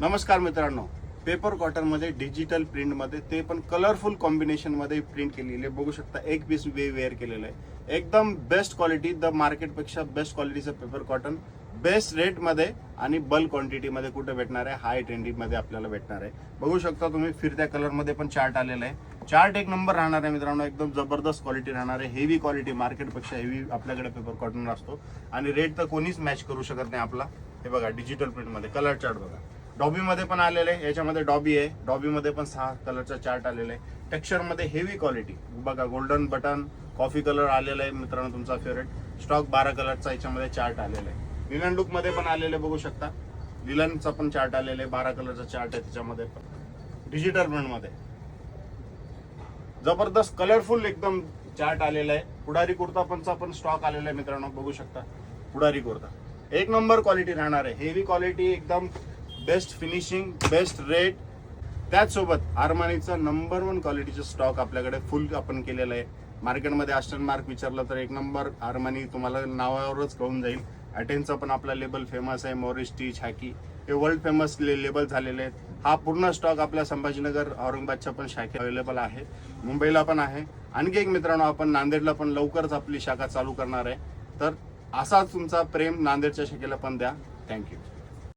नमस्कार मित्रांनो, paper cotton मध्ये डिजिटल प्रिंट मध्ये ते पण कलरफुल कॉम्बिनेशन मध्ये प्रिंट केलेली आहे. बघू शकता एक पीस वेअर केलेलं आहे. एकदम बेस्ट क्वालिटी, द मार्केट पेक्षा बेस्ट क्वालिटीचं पेपर कॉटन बेस्ट रेट मध्ये आणि बल्क क्वांटिटी मध्ये कुठे भेटणार आहे, हाय ट्रेंडिंग मध्ये आपल्याला भेटणार आहे. बघू शकता तुम्ही फिरत्या कलर मध्ये पण चार्ट आलेला आहे. चार्ट एक नंबर राहणार आहे मित्रांनो, एकदम जबरदस्त क्वालिटी राहणार आहे. हेवी क्वालिटी, मार्केट पेक्षा हेवी आपल्याकडे पेपर कॉटन असतो आणि रेट तर कोणीच मॅच करू शकत नाही आपला. हे बघा डिजिटल प्रिंट मध्ये कलर चार्ट बघा. डॉबी मध्ये पण आलेले आहे, याच्यामध्ये डॉबी आहे. डॉबी मध्ये पण 6 कलरचा चार्ट आलेला आहे. टेक्स्चर मध्ये हेवी क्वालिटी बघा, गोल्डन बटन, कॉफी कलर आलेला आहे मित्रांनो, तुमचा फेवरेट. स्टॉक 12 कलरचा याच्यामध्ये चार्ट आलेला आहे. लिलन लुक मध्ये पण आलेले बघू शकता, लिलनचा पण चार्ट आलेला आहे. 12 कलरचा चार्ट आहे त्याच्यामध्ये पण. डिजिटल प्रिंट मध्ये जबरदस्त कलरफुल एकदम चार्ट आलेला आहे. पुढारी कुर्ता पण स्टॉक आलेला आहे मित्रांनो, बघू शकता. पुढारी कुर्ता एक नंबर क्वालिटी राहणार आहे. हेवी क्वालिटी, एकदम बेस्ट फिनिशिंग, बेस्ट रेट. त्याचसोबत आर्मानीचा नंबर 1 क्वालिटीचा स्टॉक आपल्याकडे फुल आपण केलेला आहे. मार्केटमध्ये आस्टन मार्क विचारलं तर एक नंबर आर्मानी तुम्हाला नावावरच कळून जाईल. अटेनचा पण आपला लेबल फेमस आहे. मॉरिस टीच, हॅकी हे वर्ल्ड फेमस लेबल झालेले आहेत. हा पूर्ण स्टॉक आपल्या संभाजीनगर, औरंगाबादच्या पण शाखे अवेलेबल आहे. मुंबईला पण आहे. आणखी एक मित्रांनो, आपण नांदेडला पण लवकरच आपली शाखा चालू करणार आहे. तर असाच तुमचा प्रेम नांदेडच्या शाखेला पण द्या. थँक्यू.